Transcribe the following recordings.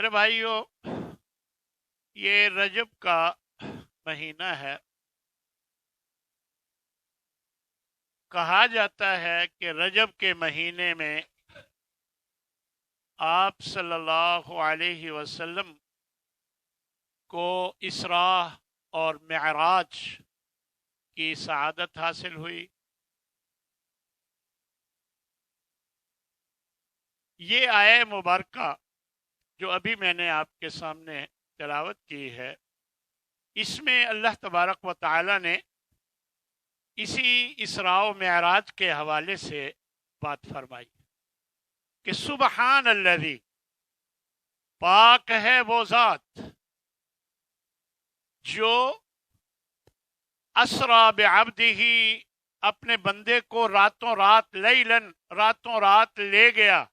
میرے بھائیو، یہ رجب کا مہینہ ہے۔ کہا جاتا ہے کہ رجب کے مہینے میں آپ صلی اللہ علیہ وسلم کو اسراء اور معراج کی سعادت حاصل ہوئی۔ یہ آیہ مبارکہ جو ابھی میں نے آپ کے سامنے تلاوت کی ہے، اس میں اللہ تبارک و تعالی نے اسی اسراء و معراج کے حوالے سے بات فرمائی کہ سبحان الذی، پاک ہے وہ ذات جو اسرا بعبدہ، اپنے بندے کو راتوں رات، لیلن، راتوں رات لے گیا،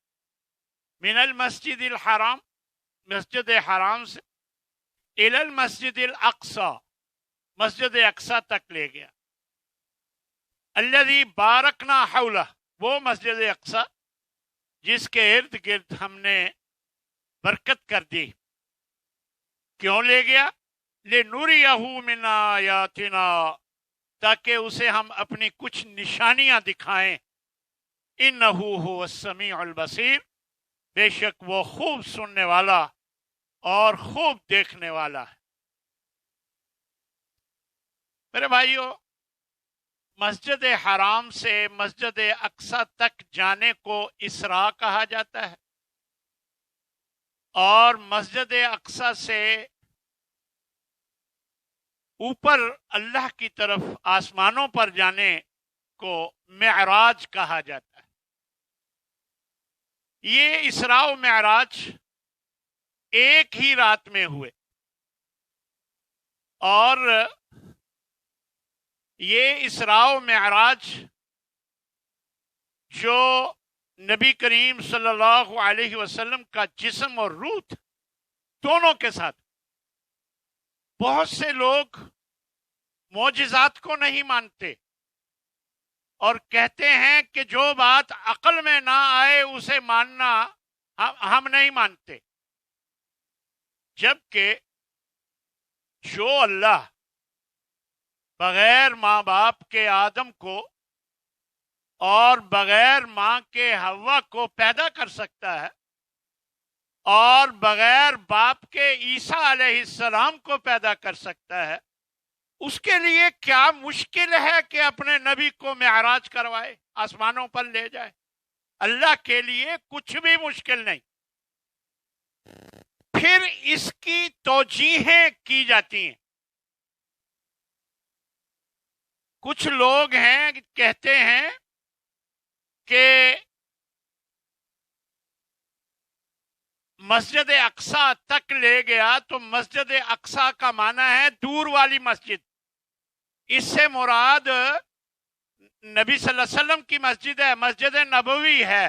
من المسجد الحرام، مسجد حرام سے، الی المسجد الاقصی، مسجد اقصی تک لے گیا، الذی بارکنا حولہ، وہ مسجد اقصی جس کے ارد گرد ہم نے برکت کر دی۔ کیوں لے گیا؟ لنریہ من آیاتنا، تاکہ اسے ہم اپنی کچھ نشانیاں دکھائیں۔ انہ هو السمیع البصیر، بے شک وہ خوب سننے والا اور خوب دیکھنے والا ہے۔ میرے بھائیو، مسجد حرام سے مسجد اقصی تک جانے کو اسراء کہا جاتا ہے، اور مسجد اقصی سے اوپر اللہ کی طرف آسمانوں پر جانے کو معراج کہا جاتا ہے۔ یہ اسراء و معراج ایک ہی رات میں ہوئے، اور یہ اسراء و معراج جو نبی کریم صلی اللہ علیہ وسلم کا جسم اور روح تھا، دونوں کے ساتھ۔ بہت سے لوگ معجزات کو نہیں مانتے اور کہتے ہیں کہ جو بات عقل میں نہ آئے اسے ماننا ہم نہیں مانتے، جبکہ جو اللہ بغیر ماں باپ کے آدم کو اور بغیر ماں کے حوا کو پیدا کر سکتا ہے، اور بغیر باپ کے عیسیٰ علیہ السلام کو پیدا کر سکتا ہے، اس کے لیے کیا مشکل ہے کہ اپنے نبی کو معراج کروائے، آسمانوں پر لے جائے؟ اللہ کے لیے کچھ بھی مشکل نہیں۔ پھر اس کی توجیہیں کی جاتی ہیں۔ کچھ لوگ ہیں کہتے ہیں کہ مسجد اقصی تک لے گیا تو مسجد اقصی کا معنی ہے دور والی مسجد۔ اس سے مراد نبی صلی اللہ علیہ وسلم کی مسجد ہے، مسجد نبوی ہے،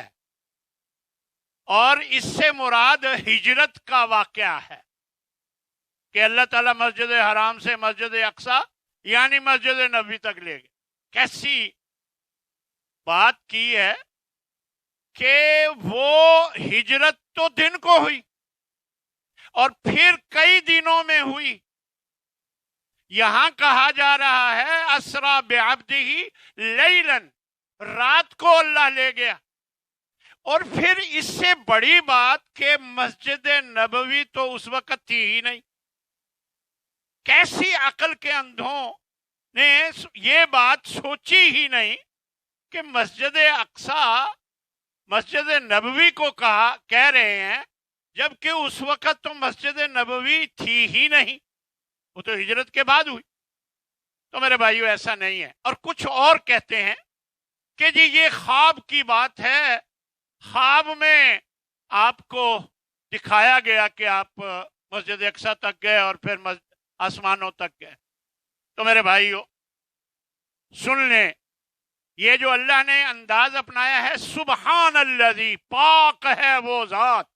اور اس سے مراد ہجرت کا واقعہ ہے کہ اللہ تعالیٰ مسجد حرام سے مسجد اقصی یعنی مسجد نبوی تک لے گئے۔ کیسی بات کی ہے کہ وہ ہجرت تو دن کو ہوئی اور پھر کئی دنوں میں ہوئی۔ یہاں کہا جا رہا ہے اسرا بعبدہ لیلاً، رات کو اللہ لے گیا، اور پھر اس سے بڑی بات کہ مسجد نبوی تو اس وقت تھی ہی نہیں۔ کیسی عقل کے اندھوں نے یہ بات سوچی ہی نہیں کہ مسجد اقصی مسجد نبوی کو کہہ رہے ہیں، جبکہ اس وقت تو مسجد نبوی تھی ہی نہیں، وہ تو ہجرت کے بعد ہوئی۔ تو میرے بھائیو، ایسا نہیں ہے۔ اور کچھ اور کہتے ہیں کہ جی یہ خواب کی بات ہے، خواب میں آپ کو دکھایا گیا کہ آپ مسجد اقصی تک گئے اور پھر آسمانوں تک گئے۔ تو میرے بھائیو سن لیں، یہ جو اللہ نے انداز اپنایا ہے سبحان الذی، پاک ہے وہ ذات،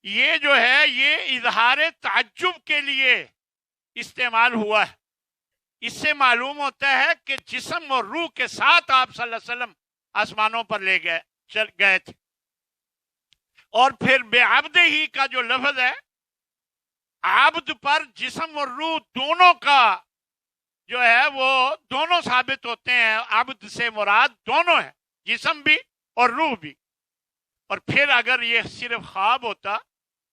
یہ جو ہے یہ اظہار تعجب کے لیے استعمال ہوا ہے۔ اس سے معلوم ہوتا ہے کہ جسم اور روح کے ساتھ آپ صلی اللہ علیہ وسلم آسمانوں پر لے گئے تھے۔ اور پھر بے عبد ہی کا جو لفظ ہے، عبد پر جسم اور روح دونوں کا جو ہے وہ دونوں ثابت ہوتے ہیں. عبد سے مراد دونوں ہے، جسم بھی اور روح بھی. اور پھر اگر یہ صرف خواب ہوتا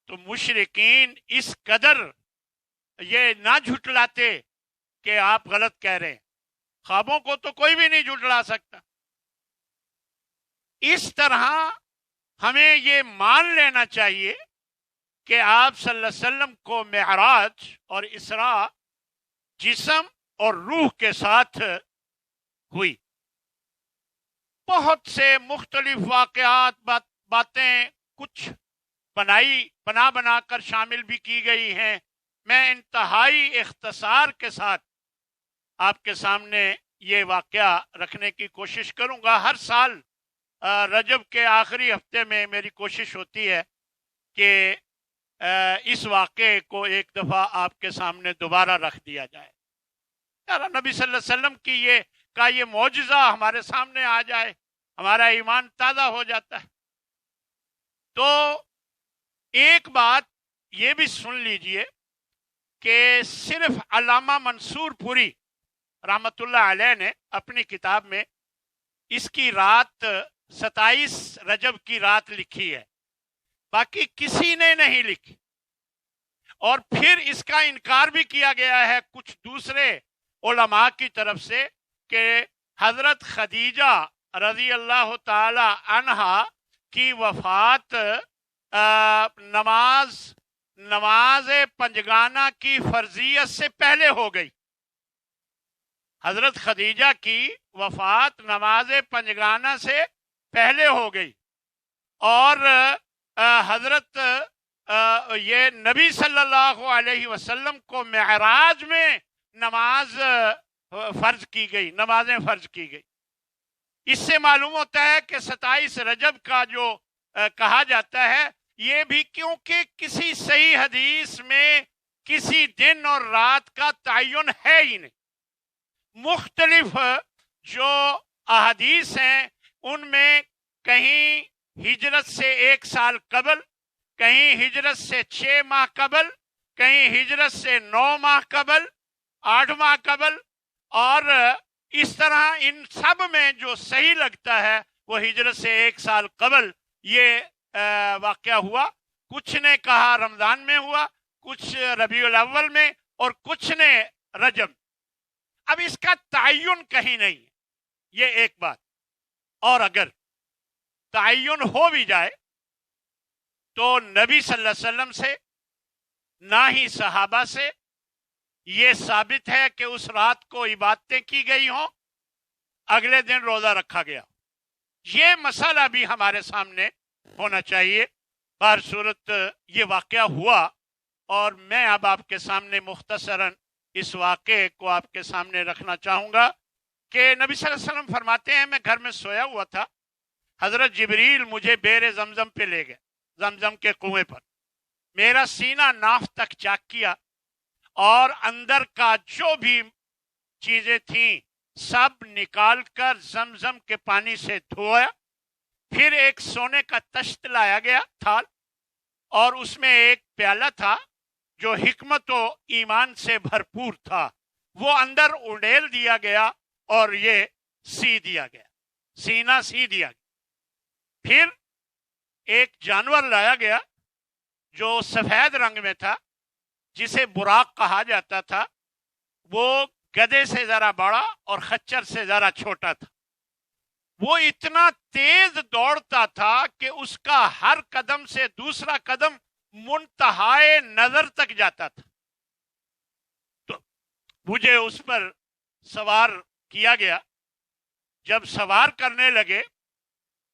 تو مشرکین اس قدر یہ نہ جھٹلاتے کہ آپ غلط کہہ رہے ہیں. خوابوں کو تو کوئی بھی نہیں جھٹلا سکتا. اس طرح ہمیں یہ مان لینا چاہیے کہ آپ صلی اللہ علیہ وسلم کو معراج اور اسراء جسم اور روح کے ساتھ ہوئی. بہت سے مختلف واقعات باتیں کچھ بنا بنا کر شامل بھی کی گئی ہیں. میں انتہائی اختصار کے ساتھ آپ کے سامنے یہ واقعہ رکھنے کی کوشش کروں گا. ہر سال رجب کے آخری ہفتے میں میری کوشش ہوتی ہے کہ اس واقعے کو ایک دفعہ آپ کے سامنے دوبارہ رکھ دیا جائے. یار نبی صلی اللہ علیہ وسلم کی یہ معجزہ ہمارے سامنے آ جائے، ہمارا ایمان تازہ ہو جاتا ہے. تو ایک بات یہ بھی سن لیجئے کہ صرف علامہ منصور پوری رحمت اللہ علیہ نے اپنی کتاب میں اس کی رات 27 رجب کی رات لکھی ہے، باقی کسی نے نہیں لکھی. اور پھر اس کا انکار بھی کیا گیا ہے کچھ دوسرے علماء کی طرف سے کہ حضرت خدیجہ رضی اللہ تعالی عنہا کی وفات نماز پنجگانہ کی فرضیت سے پہلے ہو گئی. حضرت خدیجہ کی وفات نماز پنجگانہ سے پہلے ہو گئی، اور حضرت یہ نبی صلی اللہ علیہ وسلم کو معراج میں نمازیں فرض کی گئی. اس سے معلوم ہوتا ہے کہ 27 رجب کا جو کہا جاتا ہے یہ بھی کیونکہ کسی صحیح حدیث میں کسی دن اور رات کا تعین ہے ہی نہیں. مختلف جو احادیث ہیں ان میں کہیں ہجرت سے 1 سال قبل، کہیں ہجرت سے 6 ماہ قبل، کہیں ہجرت سے 9 ماہ قبل، 8 ماہ قبل، اور اس طرح ان سب میں جو صحیح لگتا ہے وہ ہجرت سے 1 سال قبل یہ واقعہ ہوا. کچھ نے کہا رمضان میں ہوا، کچھ ربیع الاول میں، اور کچھ نے رجب. اب اس کا تعین کہیں نہیں، یہ ایک بات. اور اگر تعین ہو بھی جائے تو نبی صلی اللہ علیہ وسلم سے نہ ہی صحابہ سے یہ ثابت ہے کہ اس رات کو عبادتیں کی گئی ہوں، اگلے دن روزہ رکھا گیا. یہ مسئلہ بھی ہمارے سامنے ہونا چاہیے. بہر صورت یہ واقعہ ہوا، اور میں اب آپ کے سامنے مختصراً اس واقعے کو آپ کے سامنے رکھنا چاہوں گا کہ نبی صلی اللہ علیہ وسلم فرماتے ہیں میں گھر میں سویا ہوا تھا، حضرت جبریل مجھے بیر زمزم پہ لے گئے، زمزم کے کنویں پر. میرا سینہ ناف تک چاک کیا اور اندر کا جو بھی چیزیں تھیں سب نکال کر زمزم کے پانی سے دھویا. پھر ایک سونے کا تشت لایا گیا، تھال، اور اس میں ایک پیالہ تھا جو حکمت و ایمان سے بھرپور تھا. وہ اندر اڈیل دیا گیا اور یہ سی دیا گیا، سینہ سی دیا گیا. پھر ایک جانور لایا گیا جو سفید رنگ میں تھا، جسے براق کہا جاتا تھا. وہ گدھے سے ذرا بڑا اور خچر سے ذرا چھوٹا تھا. وہ اتنا تیز دوڑتا تھا کہ اس کا ہر قدم سے دوسرا قدم منتہائے نظر تک جاتا تھا. تو مجھے اس پر سوار کیا گیا. جب سوار کرنے لگے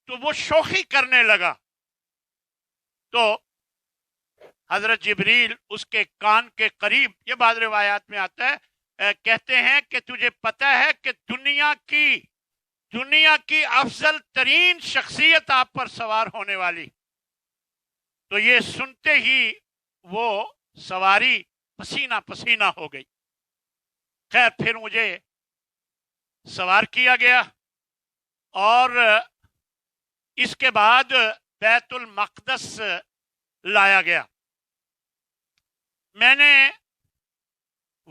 تو وہ شوخی کرنے لگا، تو حضرت جبریل اس کے کان کے قریب، یہ بعض روایات میں آتا ہے، کہتے ہیں کہ تجھے پتہ ہے کہ دنیا کی افضل ترین شخصیت آپ پر سوار ہونے والی. تو یہ سنتے ہی وہ سواری پسینہ پسینہ ہو گئی. خیر پھر مجھے سوار کیا گیا، اور اس کے بعد بیت المقدس لایا گیا. میں نے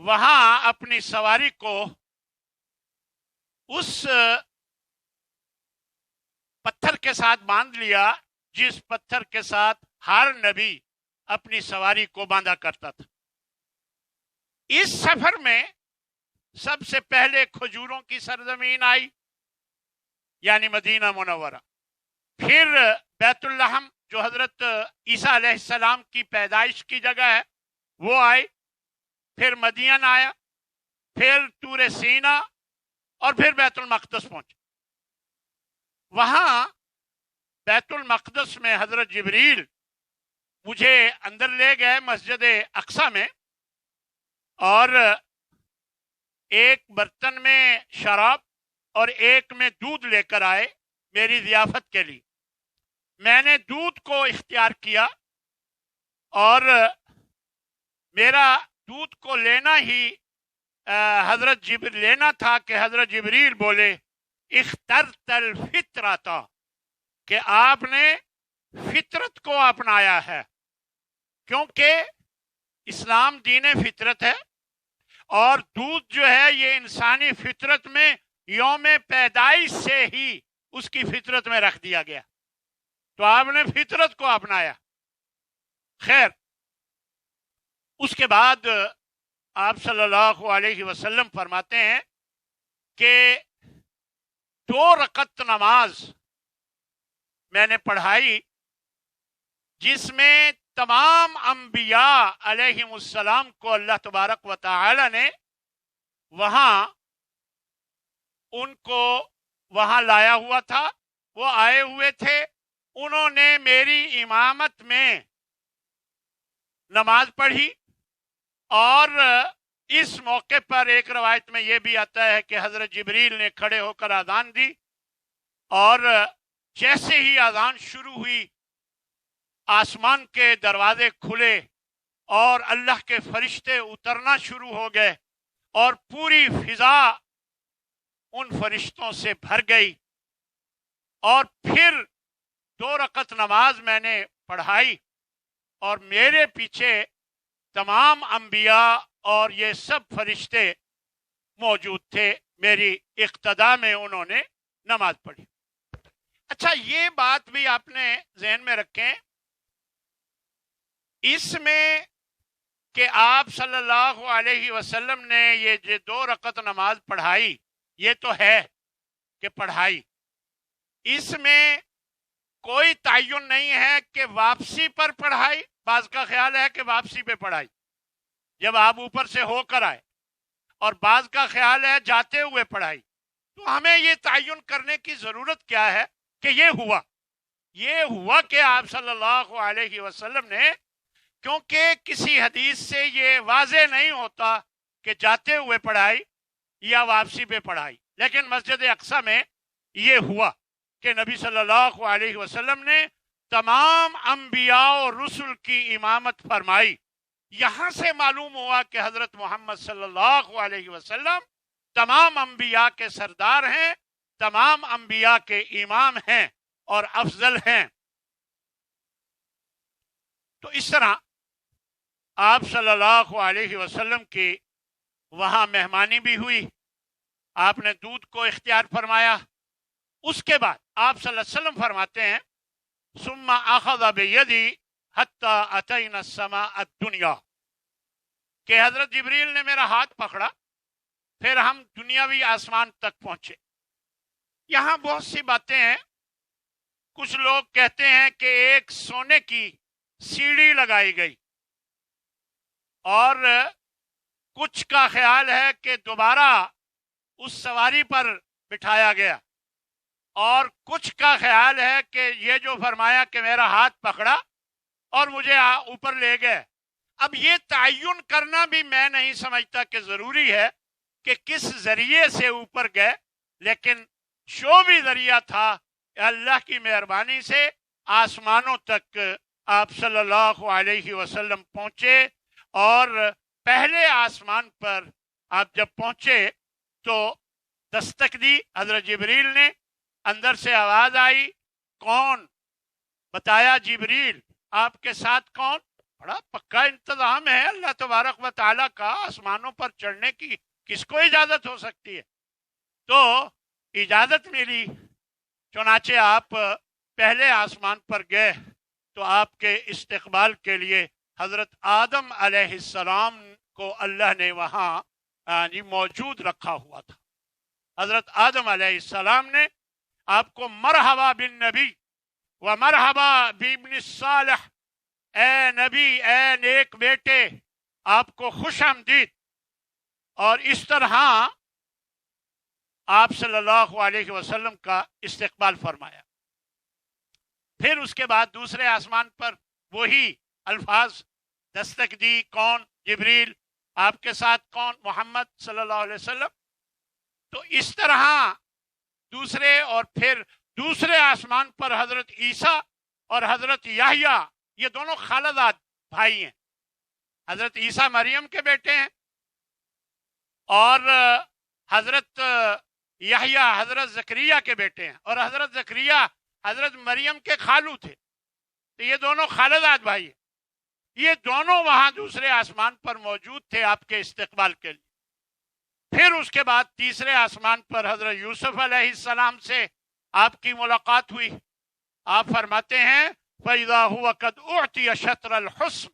وہاں اپنی سواری کو اس پتھر کے ساتھ باندھ لیا جس پتھر کے ساتھ ہر نبی اپنی سواری کو باندھا کرتا تھا. اس سفر میں سب سے پہلے کھجوروں کی سرزمین آئی یعنی مدینہ منورہ، پھر بیت اللحم جو حضرت عیسیٰ علیہ السلام کی پیدائش کی جگہ ہے وہ آئی، پھر مدین آیا، پھر طور سینا اور پھر بیت المقدس پہنچے. وہاں بیت المقدس میں حضرت جبریل مجھے اندر لے گئے مسجد اقصی میں، اور ایک برتن میں شراب اور ایک میں دودھ لے کر آئے میری ضیافت کے لیے. میں نے دودھ کو اختیار کیا اور میرا دودھ کو لینا ہی حضرت جبریل لینا تھا کہ حضرت جبریل بولے اخترت الفطرۃ، کہ آپ نے فطرت کو اپنایا ہے، کیونکہ اسلام دین فطرت ہے اور دودھ جو ہے یہ انسانی فطرت میں یوم پیدائش سے ہی اس کی فطرت میں رکھ دیا گیا، تو آپ نے فطرت کو اپنایا. خیر، اس کے بعد آپ صلی اللہ علیہ وسلم فرماتے ہیں کہ 2 رکعت نماز میں نے پڑھائی جس میں تمام انبیاء علیہم السلام کو اللہ تبارک و تعالی نے وہاں ان کو وہاں لایا ہوا تھا، وہ آئے ہوئے تھے، انہوں نے میری امامت میں نماز پڑھی. اور اس موقع پر ایک روایت میں یہ بھی آتا ہے کہ حضرت جبریل نے کھڑے ہو کر اذان دی، اور جیسے ہی اذان شروع ہوئی آسمان کے دروازے کھلے اور اللہ کے فرشتے اترنا شروع ہو گئے اور پوری فضا ان فرشتوں سے بھر گئی. اور پھر 2 رکعت نماز میں نے پڑھائی اور میرے پیچھے تمام انبیاء اور یہ سب فرشتے موجود تھے، میری اقتداء میں انہوں نے نماز پڑھی. اچھا، یہ بات بھی آپ نے ذہن میں رکھیں اس میں کہ آپ صلی اللہ علیہ وسلم نے یہ جو 2 رکعت نماز پڑھائی، یہ تو ہے کہ پڑھائی، اس میں کوئی تعین نہیں ہے کہ واپسی پر پڑھائی. بعض کا خیال ہے کہ واپسی پہ پڑھائی جب آپ اوپر سے ہو کر آئے، اور بعض کا خیال ہے جاتے ہوئے پڑھائی. تو ہمیں یہ تعین کرنے کی ضرورت کیا ہے کہ یہ ہوا کہ آپ صلی اللہ علیہ وسلم نے، کیونکہ کسی حدیث سے یہ واضح نہیں ہوتا کہ جاتے ہوئے پڑھائی یا واپسی پہ پڑھائی، لیکن مسجد اقصی میں یہ ہوا کہ نبی صلی اللہ علیہ وسلم نے تمام انبیاء اور رسل کی امامت فرمائی. یہاں سے معلوم ہوا کہ حضرت محمد صلی اللہ علیہ وسلم تمام انبیاء کے سردار ہیں، تمام انبیاء کے امام ہیں اور افضل ہیں. تو اس طرح آپ صلی اللہ علیہ وسلم کی وہاں مہمانی بھی ہوئی، آپ نے دودھ کو اختیار فرمایا. اس کے بعد آپ صلی اللہ علیہ وسلم فرماتے ہیں ثم اخذ بیدی حتی اتینا السماء الدنیا، کہ حضرت جبریل نے میرا ہاتھ پکڑا، پھر ہم دنیاوی آسمان تک پہنچے. یہاں بہت سی باتیں ہیں. کچھ لوگ کہتے ہیں کہ ایک سونے کی سیڑھی لگائی گئی، اور کچھ کا خیال ہے کہ دوبارہ اس سواری پر بٹھایا گیا، اور کچھ کا خیال ہے کہ یہ جو فرمایا کہ میرا ہاتھ پکڑا اور مجھے اوپر لے گئے. اب یہ تعین کرنا بھی میں نہیں سمجھتا کہ ضروری ہے کہ کس ذریعے سے اوپر گئے، لیکن جو بھی ذریعہ تھا اللہ کی مہربانی سے آسمانوں تک آپ صلی اللہ علیہ وسلم پہنچے. اور پہلے آسمان پر آپ جب پہنچے تو دستک دی حضرت جبریل نے، اندر سے آواز آئی کون؟ بتایا جبریل آپ کے ساتھ کون؟ بڑا پکا انتظام ہے اللہ تبارک و تعالیٰ کا آسمانوں پر چڑھنے کی، کس کو اجازت ہو سکتی ہے؟ تو اجازت ملی، چنانچہ آپ پہلے آسمان پر گئے تو آپ کے استقبال کے لیے حضرت آدم علیہ السلام کو اللہ نے وہاں موجود رکھا ہوا تھا۔ حضرت آدم علیہ السلام نے آپ کو مرحبا بالنبی و مرحبا بابن الصالح، اے نبی، اے نیک بیٹے، آپ کو خوش آمدید، اور اس طرح آپ صلی اللہ علیہ وسلم کا استقبال فرمایا۔ پھر اس کے بعد دوسرے آسمان پر وہی الفاظ دستک دی، کون؟ جبریل، آپ کے ساتھ کون؟ محمد صلی اللہ علیہ وسلم۔ تو اس طرح دوسرے اور پھر دوسرے آسمان پر حضرت عیسیٰ اور حضرت یحییٰ، یہ دونوں خالداد بھائی ہیں۔ حضرت عیسیٰ مریم کے بیٹے ہیں اور حضرت یحییٰ حضرت زکریا کے بیٹے ہیں، اور حضرت زکریا حضرت مریم کے خالو تھے۔ تو یہ دونوں خالداد بھائی ہیں، یہ دونوں وہاں دوسرے آسمان پر موجود تھے آپ کے استقبال کے لیے۔ پھر اس کے بعد تیسرے آسمان پر حضرت یوسف علیہ السلام سے آپ کی ملاقات ہوئی۔ آپ فرماتے ہیں فَإِذَا هُوَ قَدْ أُعْطِيَ شَطْرَ الْحُسْنِ،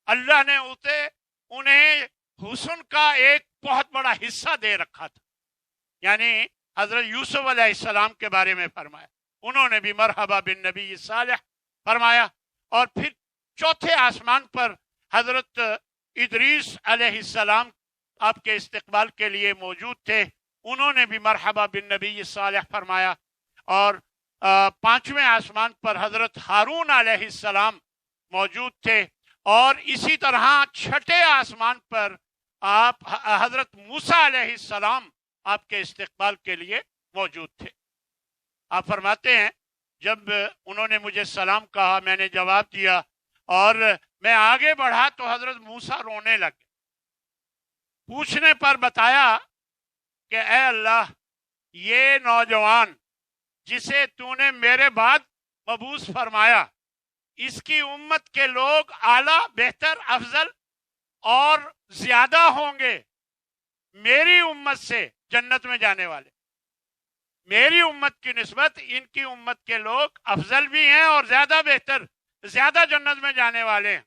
اللہ نے انہیں حسن کا ایک بہت بڑا حصہ دے رکھا تھا، یعنی حضرت یوسف علیہ السلام کے بارے میں فرمایا، انہوں نے بھی مرحبا بالنبی صالح فرمایا۔ اور پھر چوتھے آسمان پر حضرت ادریس علیہ السلام آپ کے استقبال کے لیے موجود تھے، انہوں نے بھی مرحبا بالنبی صالح فرمایا۔ اور پانچویں آسمان پر حضرت ہارون علیہ السلام موجود تھے، اور اسی طرح چھٹے آسمان پر آپ حضرت موسیٰ علیہ السلام آپ کے استقبال کے لیے موجود تھے۔ آپ فرماتے ہیں جب انہوں نے مجھے سلام کہا، میں نے جواب دیا اور میں آگے بڑھا تو حضرت موسیٰ رونے لگے۔ پوچھنے پر بتایا کہ اے اللہ، یہ نوجوان جسے تو نے میرے بعد مبعوث فرمایا، اس کی امت کے لوگ اعلیٰ، بہتر، افضل اور زیادہ ہوں گے میری امت سے جنت میں جانے والے۔ میری امت کی نسبت ان کی امت کے لوگ افضل بھی ہیں اور زیادہ بہتر، زیادہ جنت میں جانے والے ہیں۔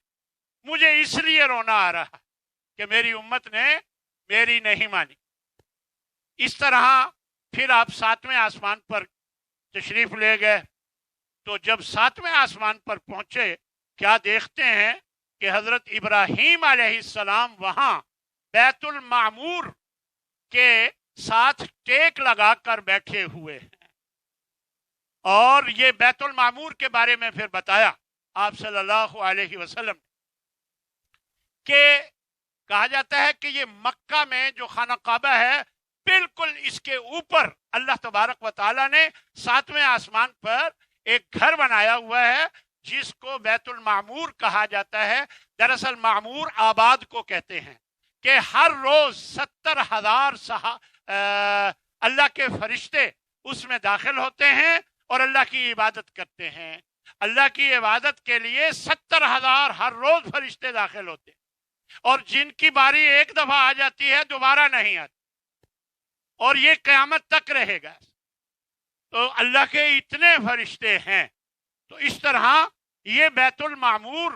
مجھے اس لیے رونا آ رہا کہ میری امت نے میری نہیں مانی۔ اس طرح پھر آپ ساتویں آسمان پر تشریف لے گئے، تو جب ساتویں آسمان پر پہنچے کیا دیکھتے ہیں کہ حضرت ابراہیم علیہ السلام وہاں بیت المعمور کے ساتھ ٹیک لگا کر بیٹھے ہوئے ہیں۔ اور یہ بیت المعمور کے بارے میں پھر بتایا آپ صلی اللہ علیہ وسلم کہ کہا جاتا ہے کہ یہ مکہ میں جو خانہ کعبہ ہے، بالکل اس کے اوپر اللہ تبارک و تعالیٰ نے ساتویں آسمان پر ایک گھر بنایا ہوا ہے جس کو بیت المعمور کہا جاتا ہے۔ دراصل معمور آباد کو کہتے ہیں کہ ہر روز 70,000 اللہ کے فرشتے اس میں داخل ہوتے ہیں اور اللہ کی عبادت کرتے ہیں۔ اللہ کی عبادت کے لیے 70,000 ہر روز فرشتے داخل ہوتے ہیں، اور جن کی باری ایک دفعہ آ جاتی ہے دوبارہ نہیں آتی، اور یہ قیامت تک رہے گا۔ تو اللہ کے اتنے فرشتے ہیں۔ تو اس طرح یہ بیت المعمور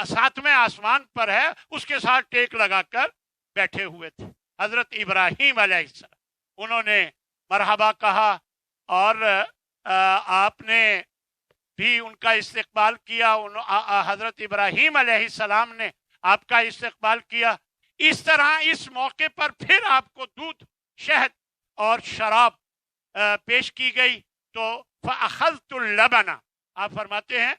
ساتویں آسمان پر ہے، اس کے ساتھ ٹیک لگا کر بیٹھے ہوئے تھے حضرت ابراہیم علیہ السلام۔ انہوں نے مرحبا کہا اور آپ نے بھی ان کا استقبال کیا۔ حضرت ابراہیم علیہ السلام نے آپ کا استقبال کیا۔ اس طرح اس موقع پر پھر آپ کو دودھ، شہد اور شراب پیش کی گئی۔ تو فَأَخَذْتُ اللَّبَنَ، آپ فرماتے ہیں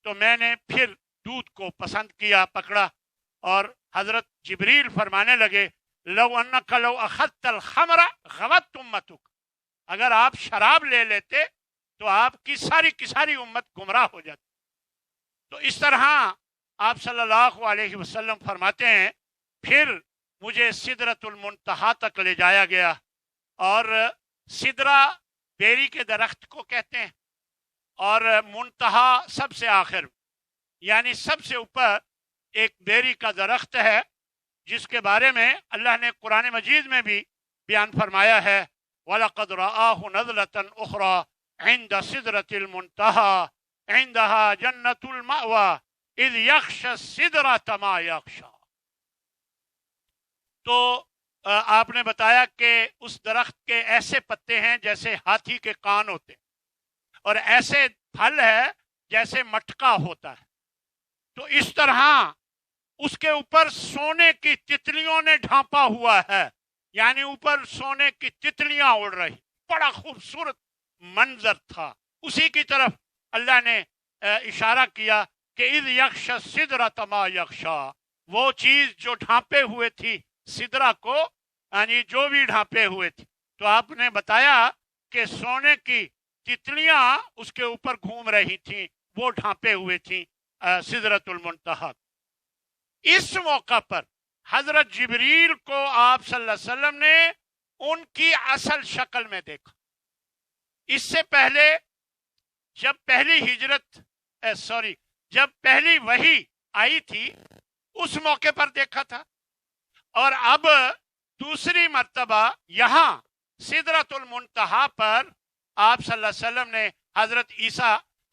تو میں نے پھر دودھ کو پسند کیا، پکڑا، اور حضرت جبریل فرمانے لگے لَوْ أَنَّكَ لَوْ أَخَذْتَ الْخَمْرَ غَوَتْ أُمَّتُكَ، اگر آپ شراب لے لیتے تو آپ کی ساری امت گمراہ ہو جاتی۔ تو اس طرح آپ صلی اللہ علیہ وسلم فرماتے ہیں پھر مجھے سدرۃ المنتہا تک لے جایا گیا، اور سدرہ بیری کے درخت کو کہتے ہیں، اور منتہا سب سے آخر میں، یعنی سب سے اوپر ایک بیری کا درخت ہے جس کے بارے میں اللہ نے قرآن مجید میں بھی بیان فرمایا ہے، وَلَقَدْ رَآهُ نَزْلَةً أُخْرَى عِنْدَ سِدْرَةِ الْمُنْتَهَى عِنْدَهَا جَنَّةُ الْمَأْوَى إِذْ يَغْشَى السِّدْرَةَ مَا يَغْشَى۔ تو آپ نے بتایا کہ اس درخت کے ایسے پتے ہیں جیسے ہاتھی کے کان ہوتے ہیں، اور ایسے پھل ہے جیسے مٹکا ہوتا ہے۔ تو اس طرح اس کے اوپر سونے کی تتلیوں نے ڈھانپا ہوا ہے، یعنی اوپر سونے کی تتلیاں اڑ رہی، بڑا خوبصورت منظر تھا۔ اسی کی طرف اللہ نے اشارہ کیا کہ اذ یغشی السدرۃ ما یغشی، وہ چیز جو ڈھانپے ہوئے تھی سدرہ کو، یعنی جو بھی ڈھانپے ہوئے تھے۔ تو آپ نے بتایا کہ سونے کی تتلیاں اس کے اوپر گھوم رہی تھیں، وہ ڈھانپے ہوئے تھیں سدرۃ المنتہا۔ اس موقع پر حضرت جبریل کو آپ صلی اللہ علیہ وسلم نے ان کی اصل شکل میں دیکھا۔ اس سے پہلے جب پہلی وحی آئی تھی اس موقع پر دیکھا تھا، اور اب دوسری مرتبہ یہاں سدرۃ المنتہا پر آپ صلی اللہ علیہ وسلم نے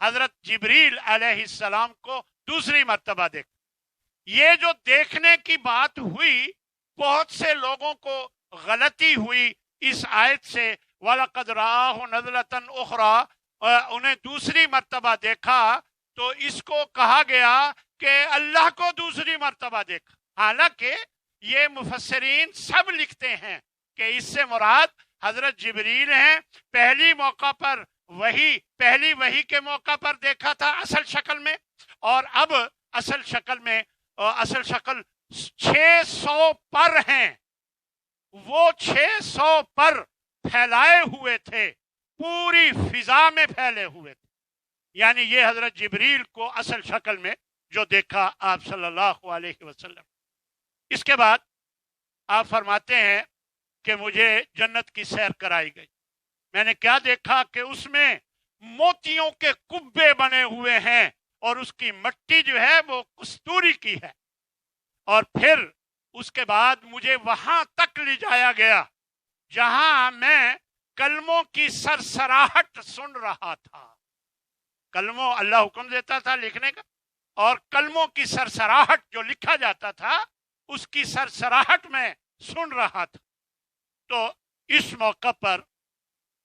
حضرت جبریل علیہ السلام کو دوسری مرتبہ دیکھا۔ یہ جو دیکھنے کی بات ہوئی، بہت سے لوگوں کو غلطی ہوئی اس آیت سے، وَلَقَدْ رَآهُ نَزْلَةً أُخْرَى، انہیں دوسری مرتبہ دیکھا، تو اس کو کہا گیا کہ اللہ کو دوسری مرتبہ دیکھا۔ حالانکہ یہ مفسرین سب لکھتے ہیں کہ اس سے مراد حضرت جبریل ہیں۔ پہلی وحی کے موقع پر دیکھا تھا اصل شکل میں، اور اب اصل شکل 600 پر ہیں، وہ 600 پر پھیلائے ہوئے تھے، پوری فضا میں پھیلے ہوئے تھے، یعنی یہ حضرت جبریل کو اصل شکل میں جو دیکھا آپ صلی اللہ علیہ وسلم۔ اس کے بعد آپ فرماتے ہیں کہ مجھے جنت کی سیر کرائی گئی، میں نے کیا دیکھا کہ اس میں موتیوں کے کبے بنے ہوئے ہیں، اور اس کی مٹی جو ہے وہ کستوری کی ہے، اور پھر اس کے بعد مجھے وہاں تک لے جایا گیا جہاں میں کلموں کی سرسراہٹ سن رہا تھا۔ کلموں اللہ حکم دیتا تھا لکھنے کا، اور کلموں کی سرسراہٹ جو لکھا جاتا تھا اس کی سرسراہٹ میں سن رہا تھا۔ تو اس موقع پر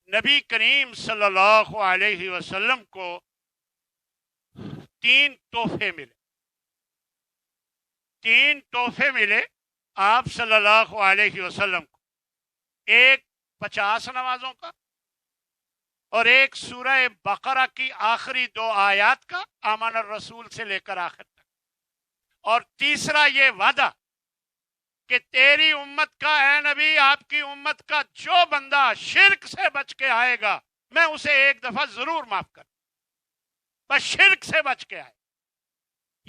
نبی کریم صلی اللہ علیہ وسلم کو 3 تحفے ملے آپ صلی اللہ علیہ وسلم کو، ایک 50 نمازوں کا، اور ایک سورہ بقرہ کی آخری 2 آیات کا، آمن الرسول سے لے کر آخر تک، اور تیسرا یہ وعدہ کہ تیری امت کا، اے نبی آپ کی امت کا جو بندہ شرک سے بچ کے آئے گا میں اسے ایک دفعہ ضرور معاف کر، بس شرک سے بچ کے آئے۔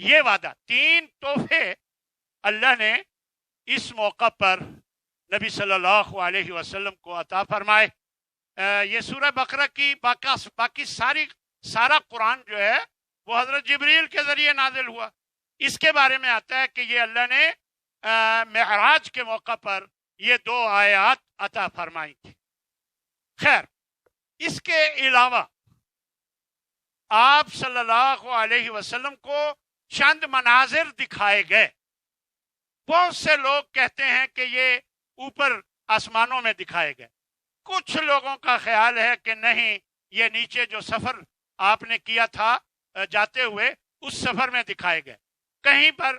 یہ وعدہ، 3 تحفے اللہ نے اس موقع پر نبی صلی اللہ علیہ وسلم کو عطا فرمائے۔ یہ سورہ بقرہ کی باقی سارا قرآن جو ہے وہ حضرت جبریل کے ذریعے نازل ہوا۔ اس کے بارے میں آتا ہے کہ یہ اللہ نے معراج کے موقع پر یہ 2 آیات عطا فرمائی تھی۔ خیر، اس کے علاوہ آپ صلی اللہ علیہ وسلم کو چند مناظر دکھائے گئے۔ بہت سے لوگ کہتے ہیں کہ یہ اوپر آسمانوں میں دکھائے گئے، کچھ لوگوں کا خیال ہے کہ نہیں، یہ نیچے جو سفر آپ نے کیا تھا جاتے ہوئے اس سفر میں دکھائے گئے۔ کہیں پر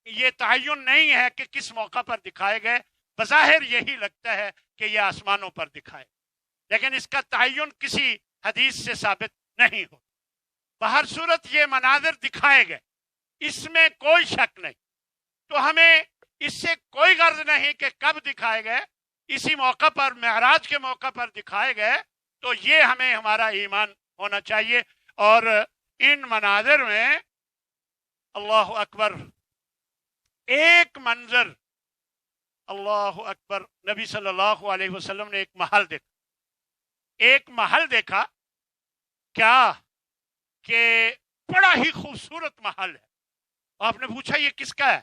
یہ تعین نہیں ہے کہ کس موقع پر دکھائے گئے، بظاہر یہی لگتا ہے کہ یہ آسمانوں پر دکھائے، لیکن اس کا تعین کسی حدیث سے ثابت نہیں ہو۔ بہر صورت یہ مناظر دکھائے گئے، اس میں کوئی شک نہیں، تو ہمیں اس سے کوئی غرض نہیں کہ کب دکھائے گئے، اسی موقع پر معراج کے موقع پر دکھائے گئے، تو یہ ہمیں ہمارا ایمان ہونا چاہیے۔ اور ان مناظر میں اللہ اکبر، ایک منظر، اللہ اکبر، نبی صلی اللہ علیہ وسلم نے ایک محل دیکھا۔ کیا کہ بڑا ہی خوبصورت محل ہے. آپ نے پوچھا یہ کس کا ہے؟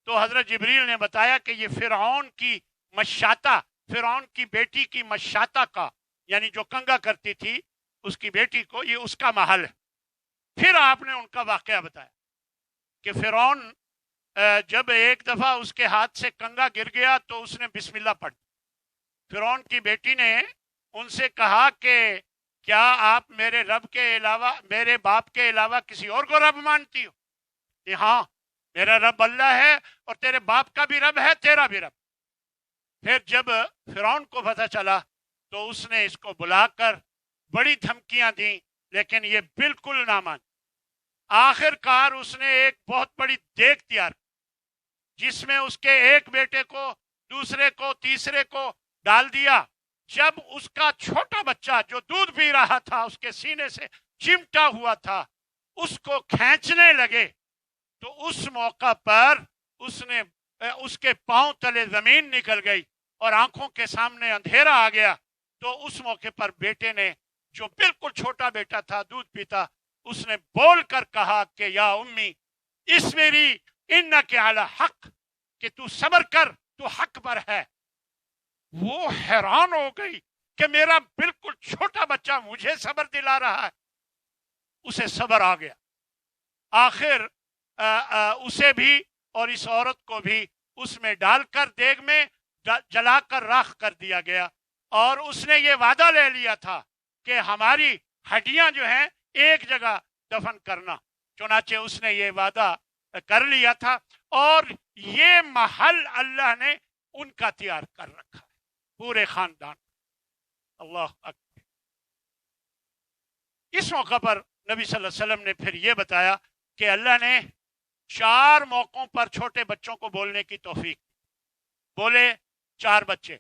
تو حضرت جبریل نے بتایا کہ یہ فرعون کی مشاطہ، فرعون کی بیٹی کی مشاطہ کا، یعنی جو کنگا کرتی تھی اس کی بیٹی کو، یہ اس کا محل ہے. پھر آپ نے ان کا واقعہ بتایا کہ فرعون جب ایک دفعہ اس کے ہاتھ سے کنگا گر گیا تو اس نے بسم اللہ پڑھ. فرعون کی بیٹی نے ان سے کہا کہ کیا آپ میرے رب کے علاوہ، میرے باپ کے علاوہ کسی اور کو رب مانتی ہو؟ کہ ہاں میرا رب اللہ ہے اور تیرے باپ کا بھی رب ہے، تیرا بھی رب. پھر جب فرعون کو پتہ چلا تو اس نے اس کو بلا کر بڑی دھمکیاں دیں، لیکن یہ بالکل نہ مان. آخر کار اس نے ایک بہت بڑی دیگ تیار جس میں اس کے ایک بیٹے کو، دوسرے کو، تیسرے کو ڈال دیا. جب اس کا چھوٹا بچہ جو دودھ پی رہا تھا اس کے سینے سے چمٹا ہوا تھا اس کو کھینچنے لگے تو اس موقع پر اس کے پاؤں تلے زمین نکل گئی اور آنکھوں کے سامنے اندھیرا آ گیا. تو اس موقع پر بیٹے نے، جو بالکل چھوٹا بیٹا تھا دودھ پیتا، اس نے بول کر کہا کہ یا امی اس میری انک علی حق، کہ تو صبر کر، تو حق پر ہے. وہ حیران ہو گئی کہ میرا بالکل چھوٹا بچہ مجھے صبر دلا رہا ہے. اسے صبر آ گیا. آخر اسے بھی اور اس عورت کو بھی اس میں ڈال کر دیگ میں جلا کر راکھ کر دیا گیا. اور اس نے یہ وعدہ لے لیا تھا کہ ہماری ہڈیاں جو ہیں ایک جگہ دفن کرنا. چنانچہ اس نے یہ وعدہ کر لیا تھا اور یہ محل اللہ نے ان کا تیار کر رکھا ہے، پورے خاندان. اللہ اکبر. اس موقع پر نبی صلی اللہ علیہ وسلم نے پھر یہ بتایا کہ اللہ نے 4 موقعوں پر چھوٹے بچوں کو بولنے کی توفیق. بولے 4 بچے،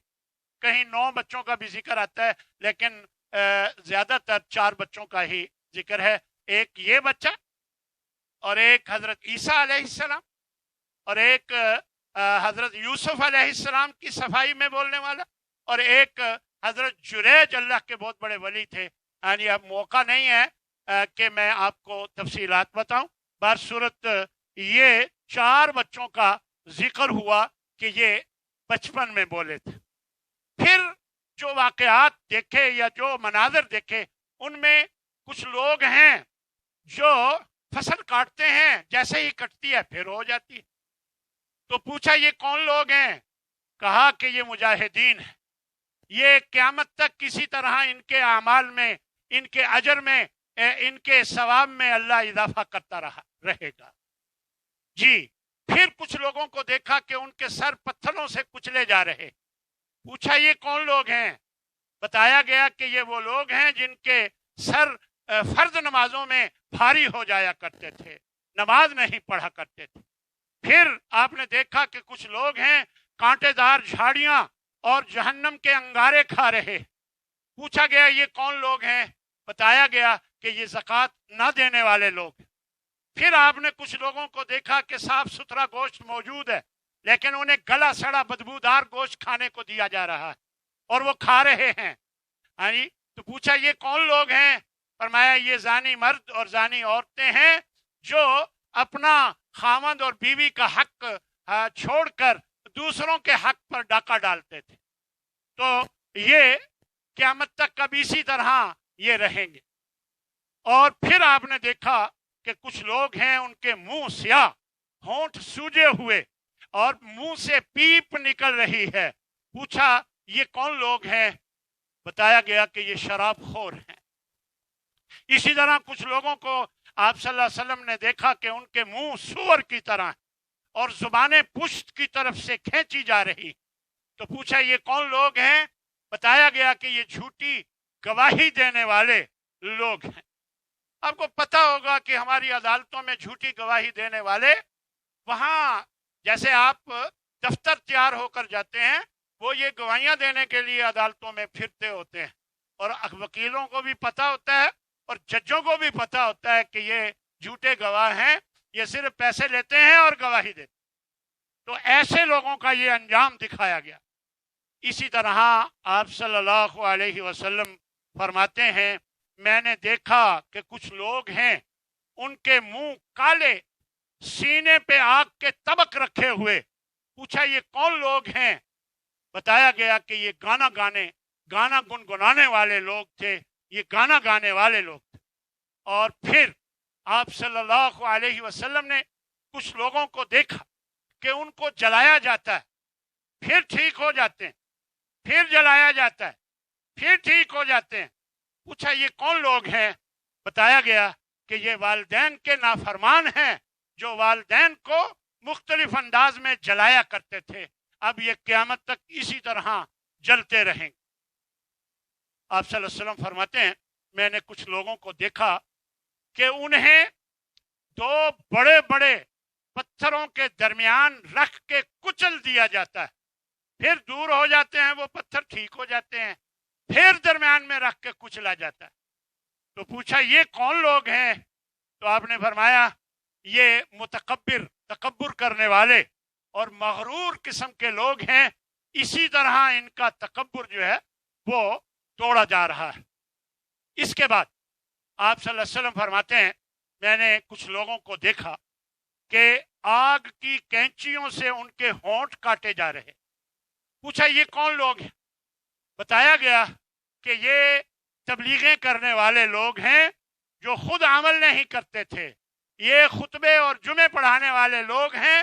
کہیں 9 بچوں کا بھی ذکر آتا ہے لیکن زیادہ تر 4 بچوں کا ہی ذکر ہے. ایک یہ بچہ، اور ایک حضرت عیسیٰ علیہ السلام، اور ایک حضرت یوسف علیہ السلام کی صفائی میں بولنے والا، اور ایک حضرت جریج، اللہ کے بہت بڑے ولی تھے. یعنی اب موقع نہیں ہے کہ میں آپ کو تفصیلات بتاؤں. بصورت یہ 4 بچوں کا ذکر ہوا کہ یہ بچپن میں بولے تھے. پھر جو واقعات دیکھے یا جو مناظر دیکھے ان میں کچھ لوگ ہیں جو فصل کاٹتے ہیں، جیسے ہی کٹتی ہے پھر ہو جاتی ہے. تو پوچھا یہ کون لوگ ہیں؟ کہا کہ یہ مجاہدین ہیں. یہ قیامت تک کسی طرح ان کے اعمال میں، ان کے اجر میں، ان کے ثواب میں اللہ اضافہ کرتا رہے گا. جی. پھر کچھ لوگوں کو دیکھا کہ ان کے سر پتھروں سے کچلے جا رہے. پوچھا یہ کون لوگ ہیں؟ بتایا گیا کہ یہ وہ لوگ ہیں جن کے سر فرض نمازوں میں بھاری ہو جایا کرتے تھے، نماز نہیں پڑھا کرتے تھے. پھر آپ نے دیکھا کہ کچھ لوگ ہیں کانٹے دار جھاڑیاں اور جہنم کے انگارے کھا رہے. پوچھا گیا یہ کون لوگ ہیں؟ بتایا گیا کہ یہ زکوٰۃ نہ دینے والے لوگ. پھر آپ نے کچھ لوگوں کو دیکھا کہ صاف ستھرا گوشت موجود ہے لیکن انہیں گلا سڑا بدبودار گوشت کھانے کو دیا جا رہا ہے اور وہ کھا رہے ہیں. تو پوچھا یہ کون لوگ ہیں؟ فرمایا یہ زانی مرد اور زانی عورتیں ہیں جو اپنا خاوند اور بیوی کا حق چھوڑ کر دوسروں کے حق پر ڈاکہ ڈالتے تھے. تو یہ قیامت تک کب اسی طرح یہ رہیں گے. اور پھر آپ نے دیکھا کہ کچھ لوگ ہیں ان کے منہ سیاہ، ہونٹ سوجے ہوئے اور منہ سے پیپ نکل رہی ہے. پوچھا یہ کون لوگ ہیں؟ بتایا گیا کہ یہ شراب خور ہیں. اسی طرح کچھ لوگوں کو آپ صلی اللہ علیہ وسلم نے دیکھا کہ ان کے منہ سور کی طرح اور زبانیں پشت کی طرف سے کھینچی جا رہی. تو پوچھا یہ کون لوگ ہیں؟ بتایا گیا کہ یہ جھوٹی گواہی دینے والے لوگ ہیں. آپ کو پتہ ہوگا کہ ہماری عدالتوں میں جھوٹی گواہی دینے والے، وہاں جیسے آپ دفتر تیار ہو کر جاتے ہیں وہ یہ گواہیاں دینے کے لیے عدالتوں میں پھرتے ہوتے ہیں اور وکیلوں کو بھی پتہ ہوتا ہے اور ججوں کو بھی پتہ ہوتا ہے کہ یہ جھوٹے گواہ ہیں، یہ صرف پیسے لیتے ہیں اور گواہی دیتے. تو ایسے لوگوں کا یہ انجام دکھایا گیا. اسی طرح آپ صلی اللہ علیہ وسلم فرماتے ہیں میں نے دیکھا کہ کچھ لوگ ہیں ان کے منہ کالے، سینے پہ آگ کے طبق رکھے ہوئے. پوچھا یہ کون لوگ ہیں؟ بتایا گیا کہ یہ گانا گنگنانے والے لوگ تھے، یہ گانا گانے والے لوگ تھے. اور پھر آپ صلی اللہ علیہ وسلم نے کچھ لوگوں کو دیکھا کہ ان کو جلایا جاتا ہے، پھر ٹھیک ہو جاتے ہیں، پھر جلایا جاتا ہے، پھر ٹھیک ہو جاتے ہیں. پوچھا یہ کون لوگ ہیں؟ بتایا گیا کہ یہ والدین کے نافرمان ہیں جو والدین کو مختلف انداز میں جلایا کرتے تھے. اب یہ قیامت تک اسی طرح جلتے رہیں گے. آپ صلی اللہ علیہ وسلم فرماتے ہیں میں نے کچھ لوگوں کو دیکھا کہ انہیں دو بڑے بڑے پتھروں کے درمیان رکھ کے کچل دیا جاتا ہے، پھر دور ہو جاتے ہیں وہ پتھر، ٹھیک ہو جاتے ہیں، پھر درمیان میں رکھ کے کچلا جاتا ہے. تو پوچھا یہ کون لوگ ہیں؟ تو آپ نے فرمایا یہ تکبر کرنے والے اور مغرور قسم کے لوگ ہیں. اسی طرح ان کا تکبر جو ہے وہ توڑا جا رہا ہے. اس کے بعد آپ صلی اللہ علیہ وسلم فرماتے ہیں میں نے کچھ لوگوں کو دیکھا کہ آگ کی کینچیوں سے ان کے ہونٹ کاٹے جا رہے. پوچھا یہ کون لوگ ہیں؟ بتایا گیا کہ یہ تبلیغیں کرنے والے لوگ ہیں جو خود عمل نہیں کرتے تھے. یہ خطبے اور جمعے پڑھانے والے لوگ ہیں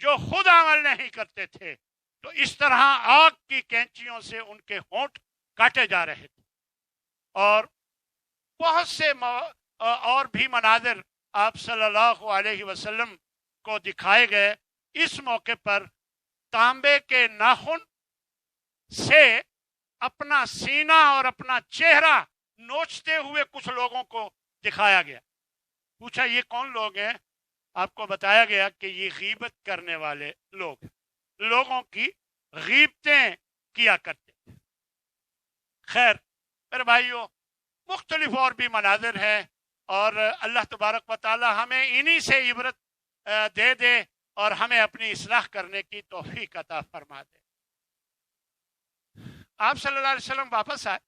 جو خود عمل نہیں کرتے تھے. تو اس طرح آگ کی کینچیوں سے ان کے ہونٹ کاٹے جا رہے تھے. اور بہت سے اور بھی مناظر آپ صلی اللہ علیہ وسلم کو دکھائے گئے. اس موقع پر تانبے کے ناخن سے اپنا سینہ اور اپنا چہرہ نوچتے ہوئے کچھ لوگوں کو دکھایا گیا. پوچھا یہ کون لوگ ہیں؟ آپ کو بتایا گیا کہ یہ غیبت کرنے والے لوگ ہیں، لوگوں کی غیبتیں کیا کرتے تھے. خیر میرے بھائیوں، مختلف اور بھی مناظر ہیں اور اللہ تبارک و تعالی ہمیں انہی سے عبرت دے دے اور ہمیں اپنی اصلاح کرنے کی توفیق عطا فرما دے. آپ صلی اللہ علیہ وسلم واپس آئے،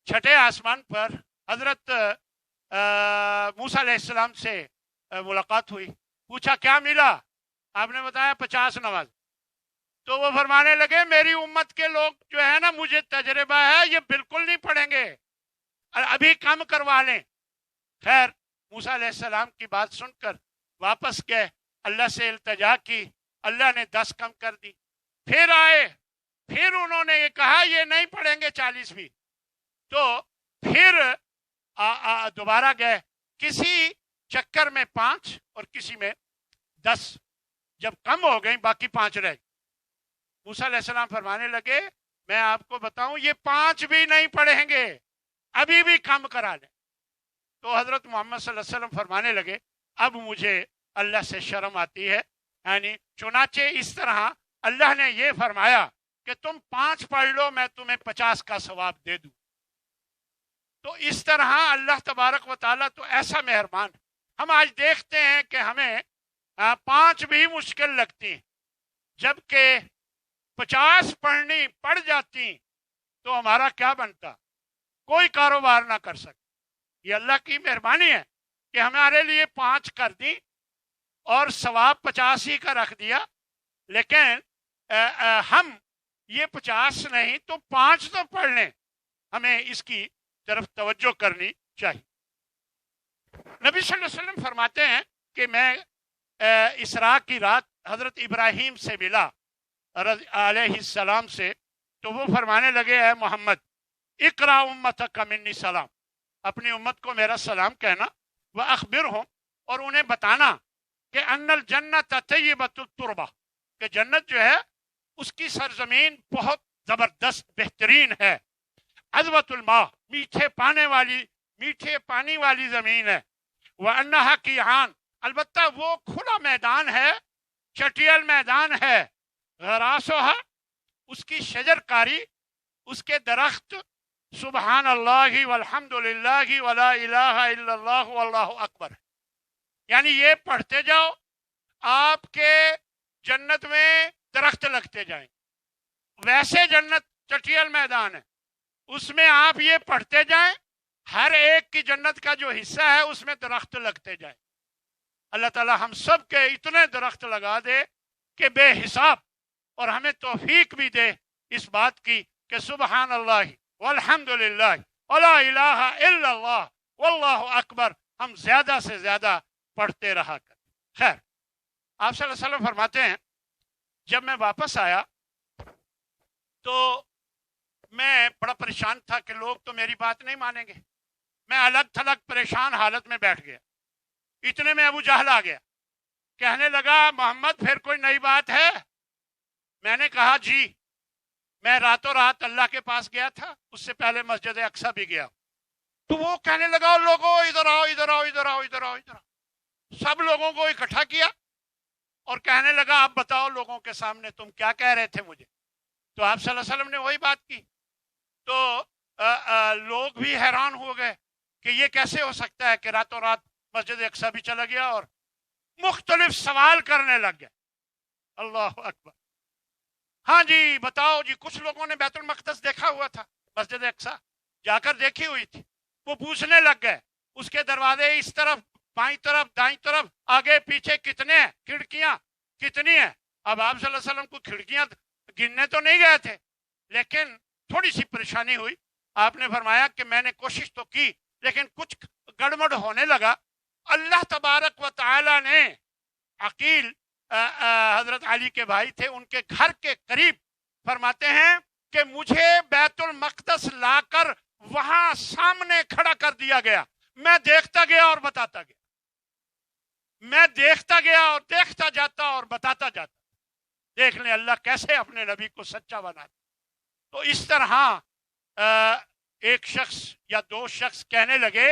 چھٹے آسمان پر حضرت موسیٰ علیہ السلام سے ملاقات ہوئی. پوچھا کیا ملا؟ آپ نے بتایا 50 نماز. تو وہ فرمانے لگے میری امت کے لوگ جو ہے نا، مجھے تجربہ ہے، یہ بالکل نہیں پڑھیں گے، ابھی کم کروا لیں. خیر موسیٰ علیہ السلام کی بات سن کر واپس گئے، اللہ سے التجا کی، اللہ نے 10 کم کر دی. پھر آئے، پھر انہوں نے یہ کہا یہ نہیں پڑھیں گے 40 بھی. تو پھر دوبارہ گئے، کسی چکر میں 5 اور کسی میں 10. جب کم ہو گئی باقی 5 رہ گئی. موسیٰ علیہ السلام فرمانے لگے میں آپ کو بتاؤں یہ 5 بھی نہیں پڑھیں گے، ابھی بھی کم کرا لیں. تو حضرت محمد صلی اللہ علیہ وسلم فرمانے لگے اب مجھے اللہ سے شرم آتی ہے. یعنی چنانچہ اس طرح اللہ نے یہ فرمایا کہ تم 5 پڑھ لو، میں تمہیں 50 کا ثواب دے دوں. تو اس طرح اللہ تبارک و تعالیٰ تو ایسا مہربان. ہم آج دیکھتے ہیں کہ ہمیں 5 بھی مشکل لگتی ہیں، جبکہ 50 پڑھ جاتی تو ہمارا کیا بنتا؟ کوئی کاروبار نہ کر سکتے. یہ اللہ کی مہربانی ہے کہ ہمارے لیے 5 کر دی اور ثواب 50 ہی کا رکھ دیا. لیکن ہم یہ 50 نہیں تو 5 تو پڑھ لیں. ہمیں اس کی طرف توجہ کرنی چاہیے. نبی صلی اللہ علیہ وسلم فرماتے ہیں کہ میں اسراء کی رات حضرت ابراہیم سے ملا علیہ السلام سے. تو وہ فرمانے لگے اے محمد اقرا امتک منی سلام، اپنی امت کو میرا سلام کہنا، واخبرہم، اور انہیں بتانا کہ ان الجنت طیبۃ التربہ، کہ جنت جو ہے اس کی سرزمین بہت زبردست بہترین ہے. عذبۃ الماء، میٹھے پانی والی زمین ہے. وانھا کیعان، البتہ وہ کھلا میدان ہے، چٹیل میدان ہے. غراسھا، اس کی شجر کاری، اس کے درخت، سبحان اللہ والحمد للہ ولا الہ الا اللہ واللہ اکبر. یعنی یہ پڑھتے جاؤ، آپ کے جنت میں درخت لگتے جائیں. ویسے جنت چٹیل میدان ہے، اس میں آپ یہ پڑھتے جائیں، ہر ایک کی جنت کا جو حصہ ہے اس میں درخت لگتے جائیں. اللہ تعالی ہم سب کے اتنے درخت لگا دے کہ بے حساب، اور ہمیں توفیق بھی دے اس بات کی کہ سبحان اللہ والحمد للہ ولا الہ الا اللہ واللہ اکبر ہم زیادہ سے زیادہ پڑھتے رہا کریں. خیر، آپ صلی اللہ علیہ وسلم فرماتے ہیں جب میں واپس آیا تو میں بڑا پریشان تھا کہ لوگ تو میری بات نہیں مانیں گے. میں الگ تھلگ پریشان حالت میں بیٹھ گیا. اتنے میں ابو جہل آ گیا، کہنے لگا محمد پھر کوئی نئی بات ہے؟ میں نے کہا جی، میں راتوں رات اللہ کے پاس گیا تھا، اس سے پہلے مسجد اقصی بھی گیا. تو وہ کہنے لگا لوگوں ادھر آؤ ادھر آؤ ادھر آؤ ادھر آؤ ادھر آؤ. سب لوگوں کو اکٹھا کیا اور کہنے لگا اب بتاؤ لوگوں کے سامنے تم کیا کہہ رہے تھے مجھے. تو آپ صلی اللہ علیہ وسلم نے وہی بات کی. تو لوگ بھی حیران ہو گئے کہ یہ کیسے ہو سکتا ہے کہ راتوں رات مسجد اقصی بھی چلا گیا، اور مختلف سوال کرنے لگ گئے. اللہ اکبر. ہاں جی بتاؤ جی، کچھ لوگوں نے بیت المقدس دیکھا ہوا تھا، مسجد اقصی جا کر دیکھی ہوئی تھی. وہ پوچھنے لگ گئے اس کے دروازے اس طرف، بائیں طرف، دائیں طرف، آگے پیچھے کتنے ہیں، کھڑکیاں کتنی ہیں. اب آپ صلی اللہ علیہ وسلم کو کھڑکیاں گننے تو نہیں گئے تھے، لیکن تھوڑی سی پریشانی ہوئی. آپ نے فرمایا کہ میں نے کوشش تو کی لیکن کچھ گڑبڑ ہونے لگا. اللہ تبارک و تعالی نے عقیل حضرت علی کے بھائی تھے، ان کے گھر کے قریب فرماتے ہیں کہ مجھے بیت المقدس لا کر وہاں سامنے کھڑا کر دیا گیا. میں دیکھتا گیا اور بتاتا گیا، میں دیکھتا گیا اور دیکھتا جاتا اور بتاتا جاتا. دیکھ لیں اللہ کیسے اپنے نبی کو سچا بناتا. تو اس طرح ایک شخص یا دو شخص کہنے لگے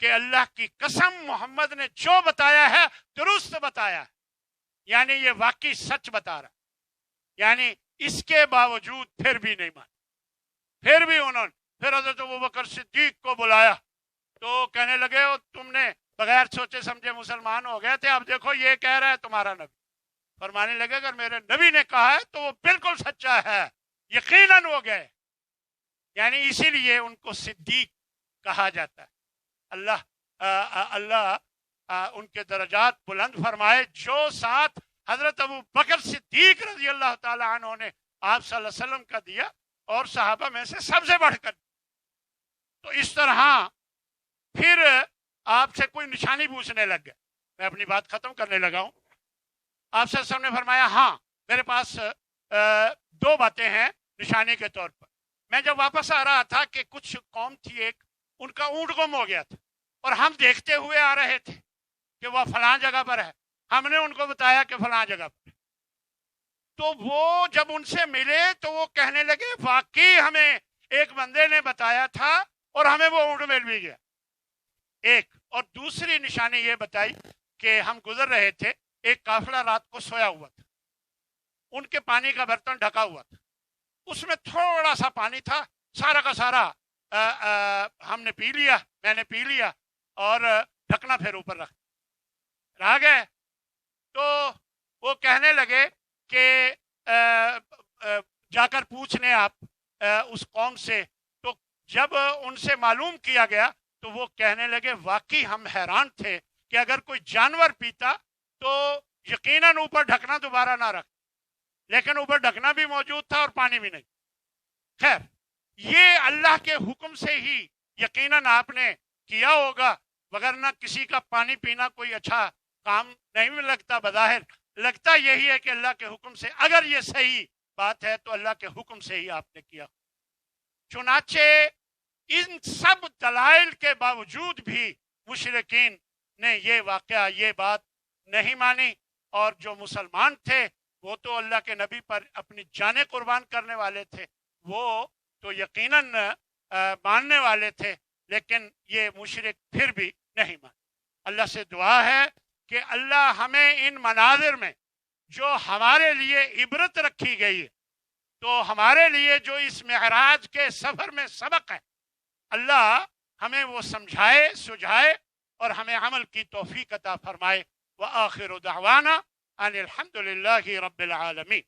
کہ اللہ کی قسم محمد نے جو بتایا ہے درست بتایا ہے، یعنی یہ واقعی سچ بتا رہا. یعنی اس کے باوجود پھر بھی نہیں مانا. پھر بھی انہوں نے پھر حضرت ابوبکر صدیق کو بلایا تو کہنے لگے تم نے بغیر سوچے سمجھے مسلمان ہو گئے تھے، اب دیکھو یہ کہہ رہا ہے تمہارا نبی. فرمانے لگے اگر میرے نبی نے کہا ہے تو وہ بالکل سچا ہے، یقیناً ہو گئے. یعنی اسی لیے ان کو صدیق کہا جاتا ہے. اللہ ان کے درجات بلند فرمائے. جو ساتھ حضرت ابو بکر صدیق رضی اللہ تعالی عنہ نے آپ صلی اللہ علیہ وسلم کا دیا، اور صحابہ میں سے سب سے بڑھ کر. تو اس طرح پھر آپ سے کوئی نشانی پوچھنے لگ گئے. میں اپنی بات ختم کرنے لگا ہوں. آپ صلی اللہ علیہ وسلم نے فرمایا ہاں میرے پاس دو باتیں ہیں نشانی کے طور پر. میں جب واپس آ رہا تھا کہ کچھ قوم تھی ایک، ان کا اونٹ گم ہو گیا تھا، اور ہم دیکھتے ہوئے آ رہے تھے کہ وہ فلاں جگہ پر ہے. ہم نے ان کو بتایا کہ فلاں جگہ پر ہے. تو وہ جب ان سے ملے تو وہ کہنے لگے واقعی ہمیں ایک بندے نے بتایا تھا اور ہمیں وہ اونٹ مل بھی گیا. ایک اور دوسری نشانی یہ بتائی کہ ہم گزر رہے تھے، ایک قافلہ رات کو سویا ہوا تھا، ان کے پانی کا برتن ڈھکا ہوا تھا، اس میں تھوڑا سا پانی تھا، سارا کا سارا ہم نے پی لیا، میں نے پی لیا اور ڈھکنا پھر اوپر رہ گئے. تو وہ کہنے لگے کہ جا کر پوچھنے آپ اس قوم سے. تو جب ان سے معلوم کیا گیا تو وہ کہنے لگے واقعی ہم حیران تھے کہ اگر کوئی جانور پیتا تو یقیناً اوپر ڈھکنا دوبارہ نہ رکھ، لیکن اوپر ڈھکنا بھی موجود تھا اور پانی بھی نہیں. خیر، یہ اللہ کے حکم سے ہی یقیناً آپ نے کیا ہوگا، وگرنہ کسی کا پانی پینا کوئی اچھا کام نہیں لگتا. بظاہر لگتا یہی ہے کہ اللہ کے حکم سے، اگر یہ صحیح بات ہے تو اللہ کے حکم سے ہی آپ نے کیا. چنانچہ ان سب دلائل کے باوجود بھی مشرکین نے یہ واقعہ، یہ بات نہیں مانی، اور جو مسلمان تھے وہ تو اللہ کے نبی پر اپنی جانیں قربان کرنے والے تھے، وہ تو یقیناً ماننے والے تھے، لیکن یہ مشرک پھر بھی نہیں مان. اللہ سے دعا ہے کہ اللہ ہمیں ان مناظر میں جو ہمارے لیے عبرت رکھی گئی ہے، تو ہمارے لیے جو اس معراج کے سفر میں سبق ہے، اللہ ہمیں وہ سمجھائے، سجھائے اور ہمیں عمل کی توفیق عطا فرمائے. وآخر دعوانا ان الحمد للہ رب العالمین.